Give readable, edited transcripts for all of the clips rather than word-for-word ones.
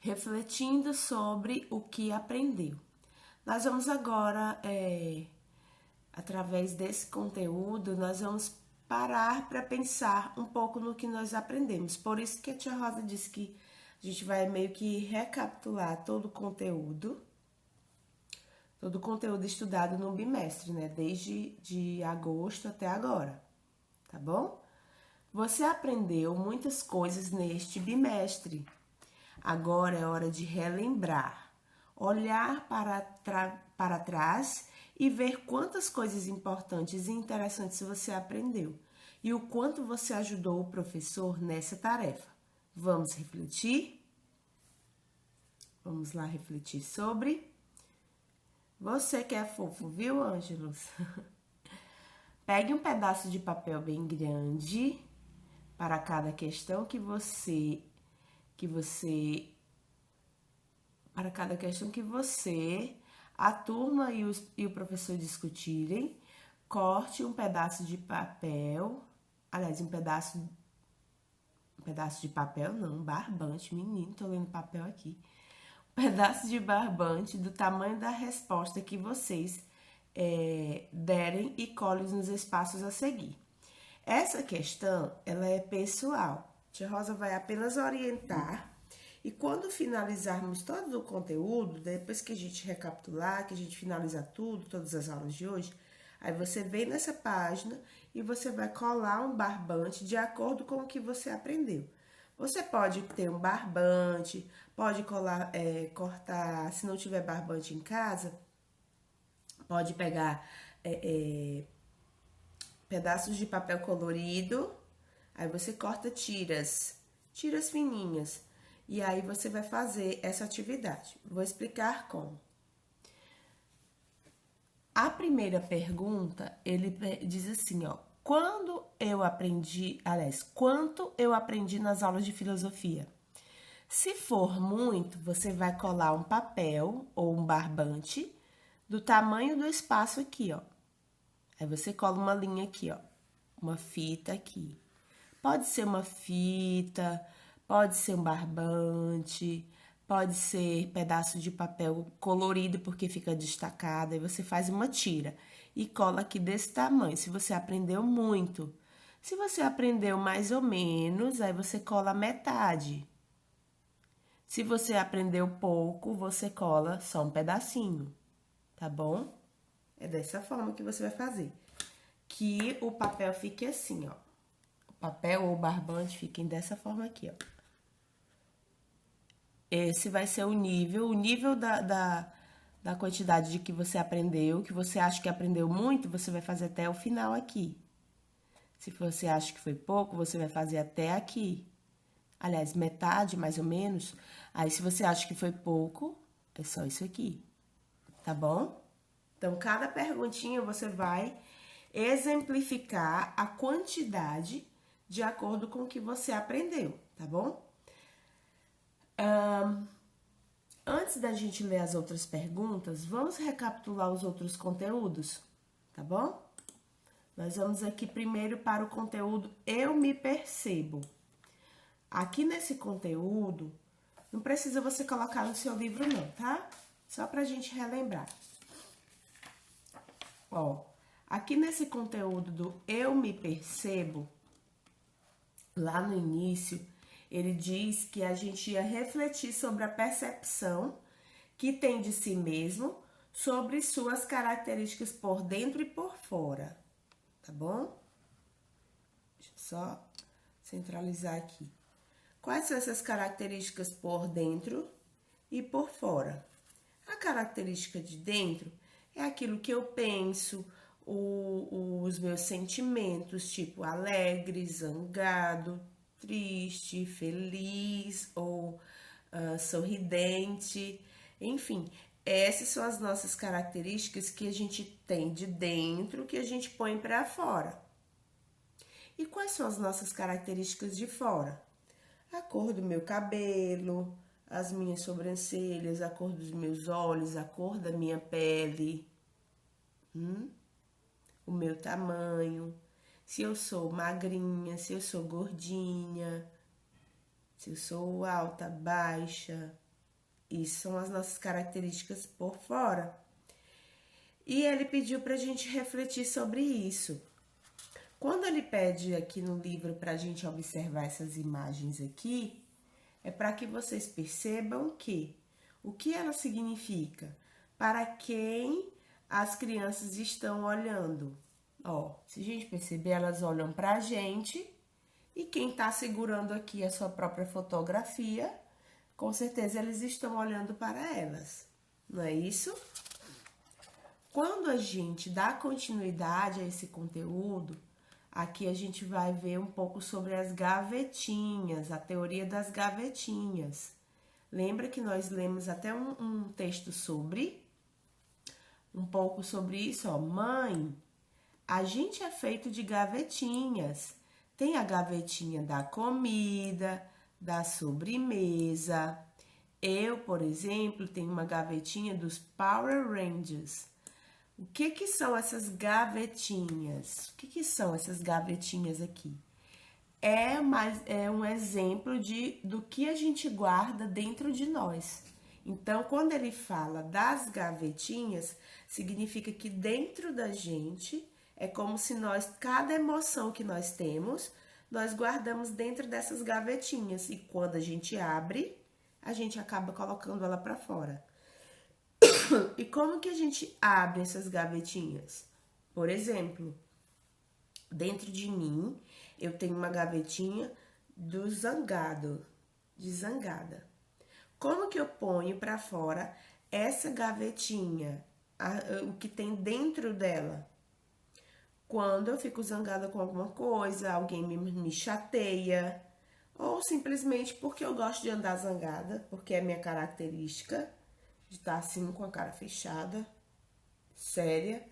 refletindo sobre o que aprendeu. Nós vamos agora, através desse conteúdo, nós vamos parar para pensar um pouco no que nós aprendemos. Por isso que a tia Rosa disse que a gente vai meio que recapitular todo o conteúdo estudado no bimestre, né? Desde de agosto até agora, tá bom? Você aprendeu muitas coisas neste bimestre. Agora é hora de relembrar, olhar para trás e ver quantas coisas importantes e interessantes você aprendeu e o quanto você ajudou o professor nessa tarefa. Vamos refletir? Vamos lá refletir sobre... Você que é fofo, viu, Ângelos? Pegue um pedaço de papel bem grande para cada questão para cada questão que você, a turma e o professor discutirem. Corte um pedaço de papel, aliás, um pedaço de papel, não, barbante, menino, tô lendo papel aqui. Pedaço de barbante do tamanho da resposta que vocês derem e cole nos espaços a seguir. Essa questão, ela é pessoal. Tia Rosa vai apenas orientar e quando finalizarmos todo o conteúdo, depois que a gente recapitular, que a gente finalizar tudo, todas as aulas de hoje, aí você vem nessa página e você vai colar um barbante de acordo com o que você aprendeu. Você pode ter um barbante, pode cortar, se não tiver barbante em casa, pode pegar pedaços de papel colorido, aí você corta tiras fininhas, e aí você vai fazer essa atividade. Vou explicar como. A primeira pergunta, ele diz assim, ó, quanto eu aprendi nas aulas de filosofia? Se for muito, você vai colar um papel ou um barbante do tamanho do espaço aqui, ó. Aí você cola uma linha aqui, ó, uma fita aqui. Pode ser uma fita, pode ser um barbante, pode ser pedaço de papel colorido porque fica destacado. Aí você faz uma tira e cola aqui desse tamanho, se você aprendeu muito. Se você aprendeu mais ou menos, aí você cola metade. Se você aprendeu pouco, você cola só um pedacinho, tá bom? É dessa forma que você vai fazer. Que o papel fique assim, ó. O papel ou o barbante fiquem dessa forma aqui, ó. Esse vai ser o nível da quantidade de que você aprendeu, que você acha que aprendeu muito, você vai fazer até o final aqui. Se você acha que foi pouco, você vai fazer até aqui. Aliás, metade, mais ou menos. Aí, se você acha que foi pouco, é só isso aqui. Tá bom? Então, cada perguntinha você vai exemplificar a quantidade de acordo com o que você aprendeu, tá bom? Antes da gente ler as outras perguntas, vamos recapitular os outros conteúdos, tá bom? Nós vamos aqui primeiro para o conteúdo Eu Me Percebo. Aqui nesse conteúdo, não precisa você colocar no seu livro não, tá? Só pra gente relembrar. Ó, aqui nesse conteúdo do Eu Me Percebo, lá no início, ele diz que a gente ia refletir sobre a percepção que tem de si mesmo, sobre suas características por dentro e por fora, tá bom? Deixa eu só centralizar aqui. Quais são essas características por dentro e por fora? A característica de dentro é aquilo que eu penso, os meus sentimentos, tipo alegre, zangado, triste, feliz ou sorridente. Enfim, essas são as nossas características que a gente tem de dentro, que a gente põe para fora. E quais são as nossas características de fora? A cor do meu cabelo, as minhas sobrancelhas, a cor dos meus olhos, a cor da minha pele, o meu tamanho, se eu sou magrinha, se eu sou gordinha, se eu sou alta, baixa, Isso são as nossas características por fora. E ele pediu para a gente refletir sobre isso. Quando ele pede aqui no livro para a gente observar essas imagens aqui, é para que vocês percebam que o que ela significa, para quem as crianças estão olhando. Ó, se a gente perceber, elas olham para a gente e quem está segurando aqui a sua própria fotografia, com certeza eles estão olhando para elas, não é isso? Quando a gente dá continuidade a esse conteúdo, aqui a gente vai ver um pouco sobre as gavetinhas, a teoria das gavetinhas. Lembra que nós lemos até um texto um pouco sobre isso, ó. Mãe, a gente é feito de gavetinhas. Tem a gavetinha da comida, da sobremesa. Eu, por exemplo, tenho uma gavetinha dos Power Rangers. O que são essas gavetinhas? O que são essas gavetinhas aqui? É um exemplo do que a gente guarda dentro de nós. Então, quando ele fala das gavetinhas, significa que dentro da gente é como se cada emoção que nós temos, nós guardamos dentro dessas gavetinhas. E quando a gente abre, a gente acaba colocando ela para fora. E como que a gente abre essas gavetinhas? Por exemplo, dentro de mim, eu tenho uma gavetinha do zangado, de zangada. Como que eu ponho para fora essa gavetinha, o que tem dentro dela? Quando eu fico zangada com alguma coisa, alguém me chateia, ou simplesmente porque eu gosto de andar zangada, porque é minha característica, de estar assim com a cara fechada, séria.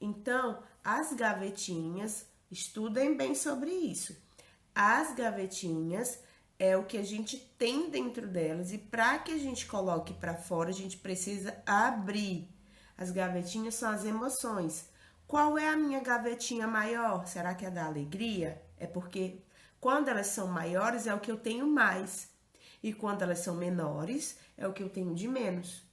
Então, as gavetinhas, estudem bem sobre isso. As gavetinhas é o que a gente tem dentro delas e para que a gente coloque para fora, a gente precisa abrir. As gavetinhas são as emoções. Qual é a minha gavetinha maior? Será que é da alegria? É porque quando elas são maiores é o que eu tenho mais. E quando elas são menores é o que eu tenho de menos.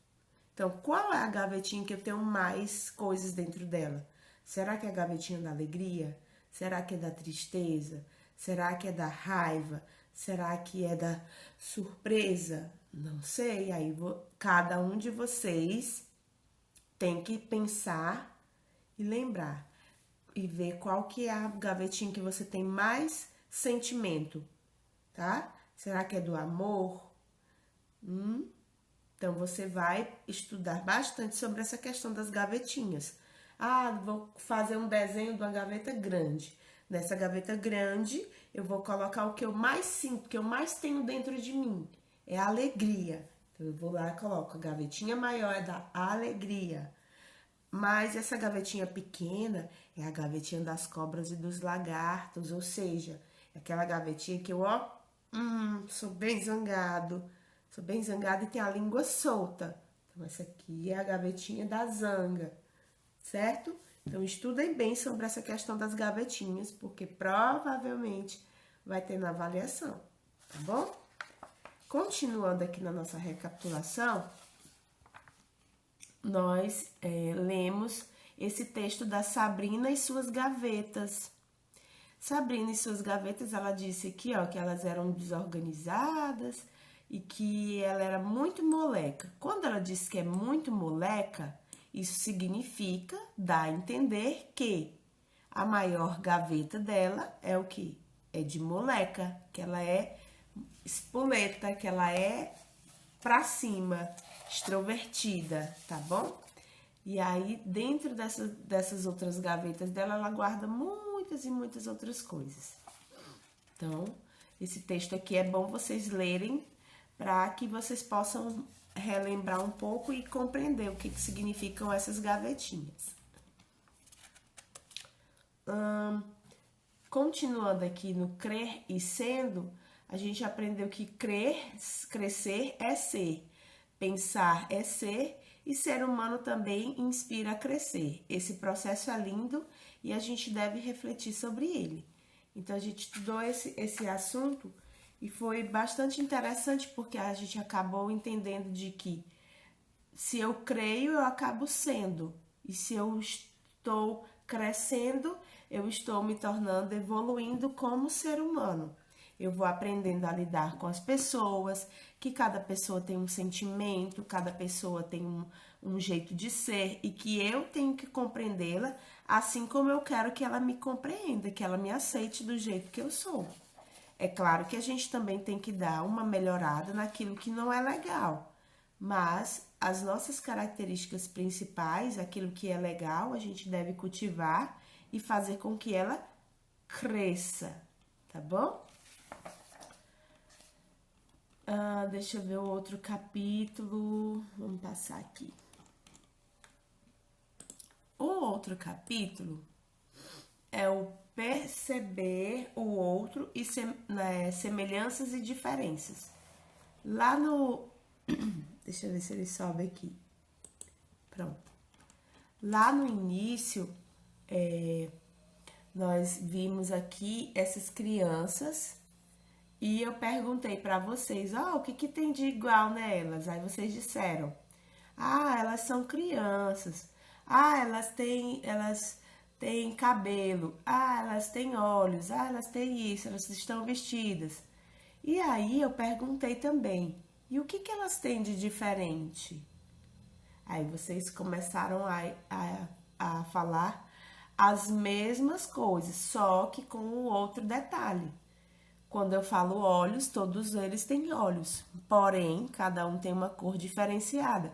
Então, qual é a gavetinha que eu tenho mais coisas dentro dela? Será que é a gavetinha da alegria? Será que é da tristeza? Será que é da raiva? Será que é da surpresa? Não sei. Aí cada um de vocês tem que pensar e lembrar. E ver qual que é a gavetinha que você tem mais sentimento, tá? Será que é do amor? Então, você vai estudar bastante sobre essa questão das gavetinhas. Ah, vou fazer um desenho de uma gaveta grande. Nessa gaveta grande, eu vou colocar o que eu mais sinto, o que eu mais tenho dentro de mim. É a alegria. Então, eu vou lá e coloco a gavetinha maior, é da alegria. Mas essa gavetinha pequena é a gavetinha das cobras e dos lagartos. Ou seja, é aquela gavetinha que eu, sou bem zangado. Sou bem zangada e tenho a língua solta. Então, essa aqui é a gavetinha da zanga, certo? Então, estudem bem sobre essa questão das gavetinhas, porque provavelmente vai ter na avaliação, tá bom? Continuando aqui na nossa recapitulação, nós lemos esse texto da Sabrina e suas gavetas. Sabrina e suas gavetas, ela disse aqui, ó, que elas eram desorganizadas e que ela era muito moleca. Quando ela diz que é muito moleca, isso significa, dá a entender que a maior gaveta dela é o quê? É de moleca, que ela é espoleta, que ela é pra cima, extrovertida, tá bom? E aí, dentro dessas outras gavetas dela, ela guarda muitas e muitas outras coisas. Então, esse texto aqui é bom vocês lerem para que vocês possam relembrar um pouco e compreender o que significam essas gavetinhas. Continuando aqui no crer e sendo, a gente aprendeu que crescer é ser, pensar é ser e ser humano também inspira a crescer. Esse processo é lindo e a gente deve refletir sobre ele. Então, a gente estudou esse assunto E foi bastante interessante porque a gente acabou entendendo de que se eu creio, eu acabo sendo. E se eu estou crescendo, eu estou me tornando, evoluindo como ser humano. Eu vou aprendendo a lidar com as pessoas, que cada pessoa tem um sentimento, cada pessoa tem um jeito de ser e que eu tenho que compreendê-la assim como eu quero que ela me compreenda, que ela me aceite do jeito que eu sou. É claro que a gente também tem que dar uma melhorada naquilo que não é legal, mas as nossas características principais, aquilo que é legal, a gente deve cultivar e fazer com que ela cresça, tá bom? Deixa eu ver o outro capítulo. Vamos passar aqui. O outro capítulo é o perceber o outro e semelhanças e diferenças. Lá no. Deixa eu ver se ele sobe aqui. Pronto. Lá no início, nós vimos aqui essas crianças e eu perguntei para vocês, o que tem de igual nelas? Aí vocês disseram, elas são crianças. Elas têm cabelo. Elas têm olhos. Elas têm isso. Elas estão vestidas. E aí eu perguntei também, e o que elas têm de diferente? Aí vocês começaram a falar as mesmas coisas, só que com um outro detalhe. Quando eu falo olhos, todos eles têm olhos, porém, cada um tem uma cor diferenciada.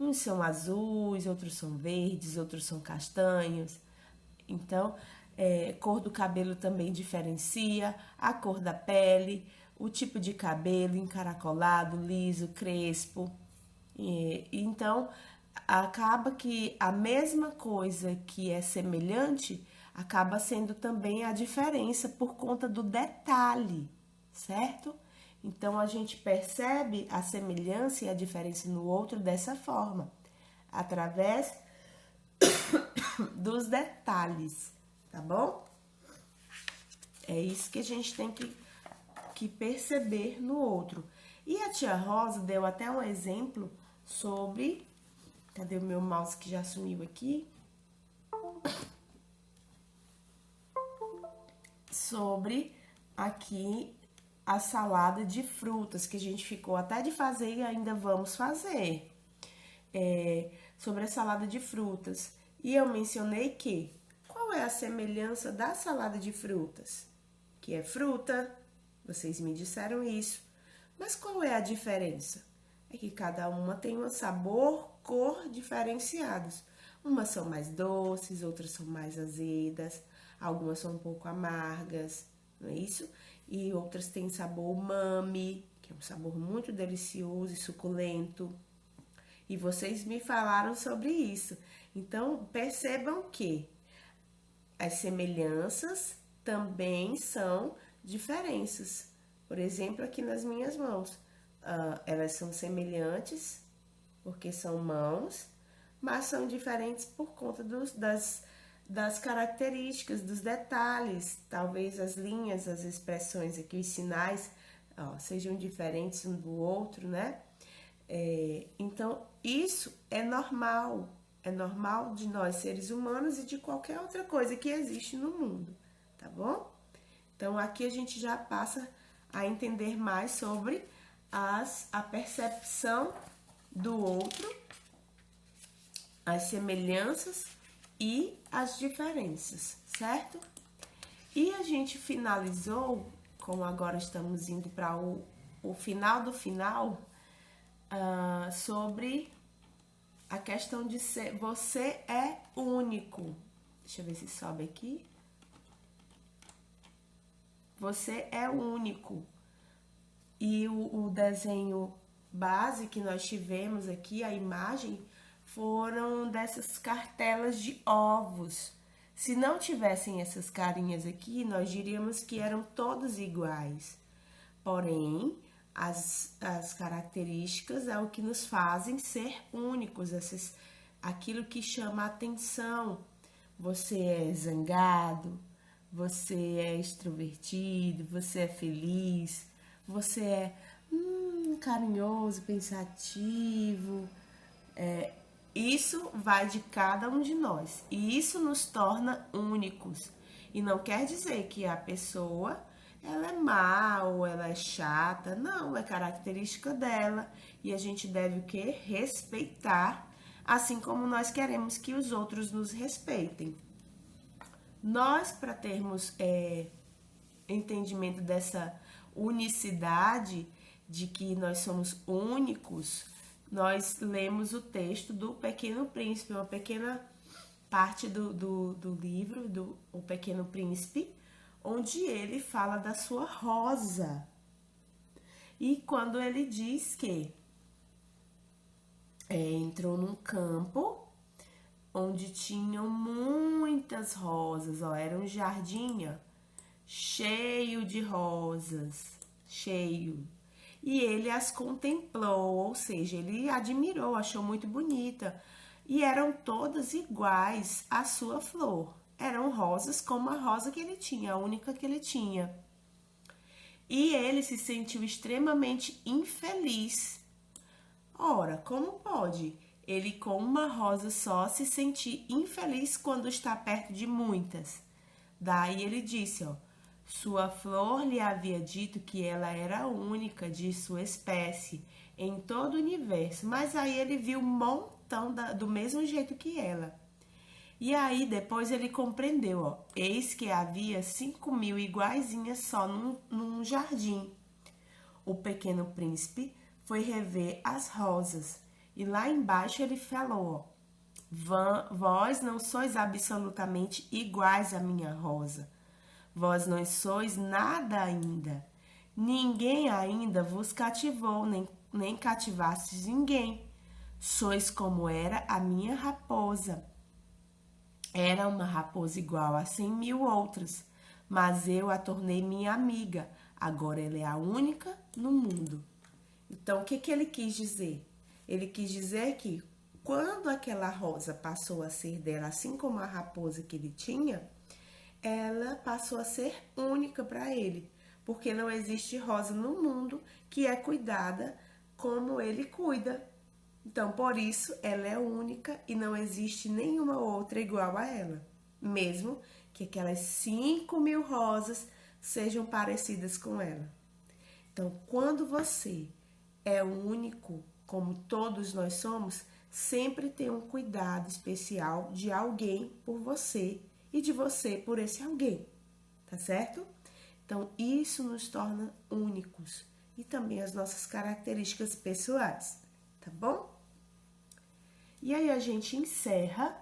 Uns são azuis, outros são verdes, outros são castanhos. Então, cor do cabelo também diferencia, a cor da pele, o tipo de cabelo encaracolado, liso, crespo. Então, acaba que a mesma coisa que é semelhante acaba sendo também a diferença por conta do detalhe, certo? Então, a gente percebe a semelhança e a diferença no outro dessa forma, através dos detalhes, tá bom? É isso que a gente tem que perceber no outro. E a tia Rosa deu até um exemplo sobre... Cadê o meu mouse que já sumiu aqui? Sobre aqui a salada de frutas, que a gente ficou até de fazer e ainda vamos fazer. Sobre a salada de frutas. E eu mencionei que, qual é a semelhança da salada de frutas? Que é fruta, vocês me disseram isso. Mas qual é a diferença? É que cada uma tem um sabor, cor diferenciados. Umas são mais doces, outras são mais azedas, algumas são um pouco amargas, não é isso? E outras têm sabor umami, que é um sabor muito delicioso e suculento. E vocês me falaram sobre isso. Então, percebam que as semelhanças também são diferenças. Por exemplo, aqui nas minhas mãos, elas são semelhantes porque são mãos, mas são diferentes por conta das características, dos detalhes. Talvez as linhas, as expressões aqui, os sinais, sejam diferentes um do outro, né? Então, isso é normal de nós, seres humanos, e de qualquer outra coisa que existe no mundo, tá bom? Então, aqui a gente já passa a entender mais sobre a percepção do outro, as semelhanças e as diferenças, certo? E a gente finalizou, como agora estamos indo para o final do final, sobre a questão de ser, você é único. Deixa eu ver se sobe aqui. Você é único. E o desenho base que nós tivemos aqui, a imagem, foram dessas cartelas de ovos. Se não tivessem essas carinhas aqui, nós diríamos que eram todos iguais. Porém, as características é o que nos fazem ser únicos, aquilo que chama a atenção. Você é zangado, você é extrovertido, você é feliz, você é carinhoso, pensativo. Isso vai de cada um de nós e isso nos torna únicos. E não quer dizer que a pessoa ela é má ou ela é chata, não, é característica dela e a gente deve o quê? Respeitar, assim como nós queremos que os outros nos respeitem. Nós, para termos entendimento dessa unicidade, de que nós somos únicos, nós lemos o texto do Pequeno Príncipe, uma pequena parte do livro, do O Pequeno Príncipe, onde ele fala da sua rosa. E quando ele diz que entrou num campo onde tinham muitas rosas, era um jardim cheio de rosas, cheio. E ele as contemplou, ou seja, ele admirou, achou muito bonita. E eram todas iguais à sua flor. Eram rosas como a rosa que ele tinha, a única que ele tinha. E ele se sentiu extremamente infeliz. Ora, como pode ele com uma rosa só se sentir infeliz quando está perto de muitas? Daí ele disse, sua flor lhe havia dito que ela era única de sua espécie em todo o universo, mas aí ele viu um montão do mesmo jeito que ela. E aí depois ele compreendeu, eis que havia 5.000 iguaizinhas só num jardim. O Pequeno Príncipe foi rever as rosas e lá embaixo ele falou, vós não sois absolutamente iguais à minha rosa. Vós não sois nada ainda. Ninguém ainda vos cativou, nem cativastes ninguém. Sois como era a minha raposa. Era uma raposa igual a 100.000 outras, mas eu a tornei minha amiga. Agora ela é a única no mundo. Então, o que ele quis dizer? Ele quis dizer que quando aquela rosa passou a ser dela, assim como a raposa que ele tinha, ela passou a ser única para ele, porque não existe rosa no mundo que é cuidada como ele cuida. Então, por isso, ela é única e não existe nenhuma outra igual a ela, mesmo que aquelas 5.000 rosas sejam parecidas com ela. Então, quando você é único, como todos nós somos, sempre tem um cuidado especial de alguém por você e de você por esse alguém, tá certo? Então, isso nos torna únicos e também as nossas características pessoais, tá bom? E aí a gente encerra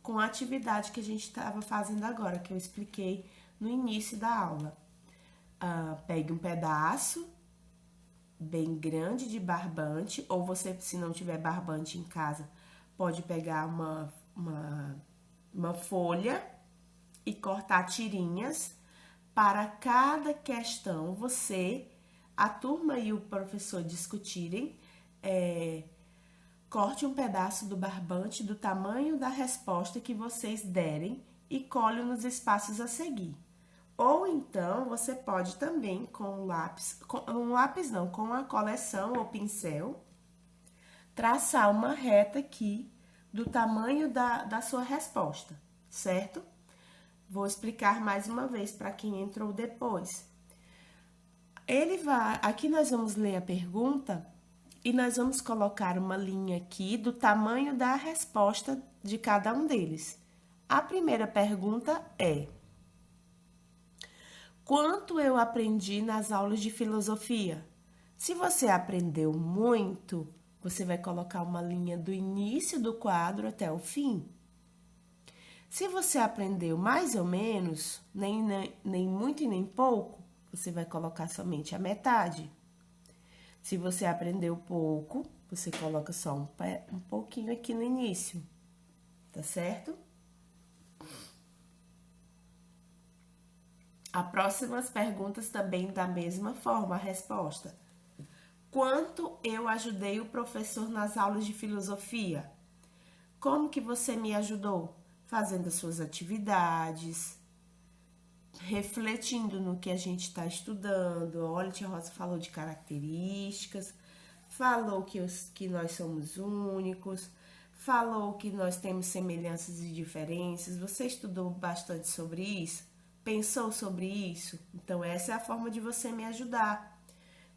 com a atividade que a gente estava fazendo agora, que eu expliquei no início da aula. Pegue um pedaço bem grande de barbante, ou você, se não tiver barbante em casa, pode pegar uma folha e cortar tirinhas. Para cada questão, a turma e o professor discutirem, corte um pedaço do barbante do tamanho da resposta que vocês derem e colhe nos espaços a seguir. Ou então, você pode também com com a coleção ou pincel, traçar uma reta aqui do tamanho da sua resposta, certo? Vou explicar mais uma vez para quem entrou depois. Aqui nós vamos ler a pergunta e nós vamos colocar uma linha aqui do tamanho da resposta de cada um deles. A primeira pergunta é: quanto eu aprendi nas aulas de filosofia? Se você aprendeu muito, você vai colocar uma linha do início do quadro até o fim. Se você aprendeu mais ou menos, nem muito e nem pouco, você vai colocar somente a metade. Se você aprendeu pouco, você coloca só um pouquinho aqui no início, tá certo? As próximas perguntas também da mesma forma, a resposta. Quanto eu ajudei o professor nas aulas de filosofia? Como que você me ajudou? Fazendo as suas atividades, refletindo no que a gente está estudando. Olha, a tia Rosa falou de características, falou que nós somos únicos, falou que nós temos semelhanças e diferenças. Você estudou bastante sobre isso? Pensou sobre isso? Então, essa é a forma de você me ajudar.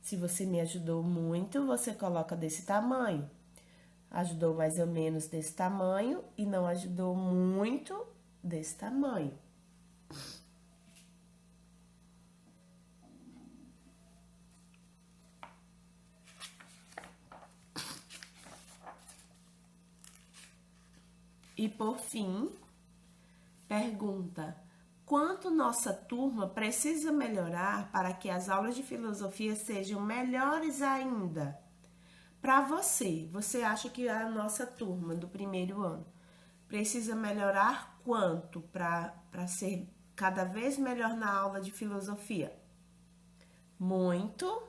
Se você me ajudou muito, você coloca desse tamanho. Ajudou mais ou menos desse tamanho e não ajudou muito desse tamanho. E por fim, pergunta: quanto nossa turma precisa melhorar para que as aulas de filosofia sejam melhores ainda? Para você acha que a nossa turma do primeiro ano precisa melhorar quanto para ser cada vez melhor na aula de filosofia? Muito,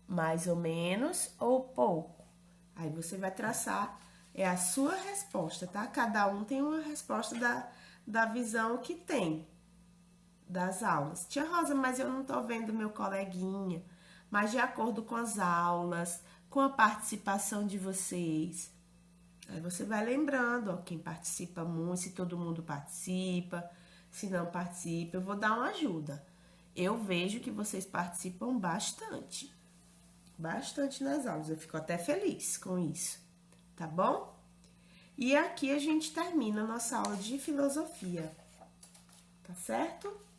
mais ou menos ou pouco? Aí você vai traçar, é a sua resposta, tá? Cada um tem uma resposta da visão que tem das aulas. Tia Rosa, mas eu não tô vendo meu coleguinha. Mas de acordo com as aulas, com a participação de vocês, aí você vai lembrando, ó, quem participa muito, se todo mundo participa, se não participa, eu vou dar uma ajuda. Eu vejo que vocês participam bastante nas aulas, eu fico até feliz com isso, tá bom? E aqui a gente termina a nossa aula de filosofia, tá certo?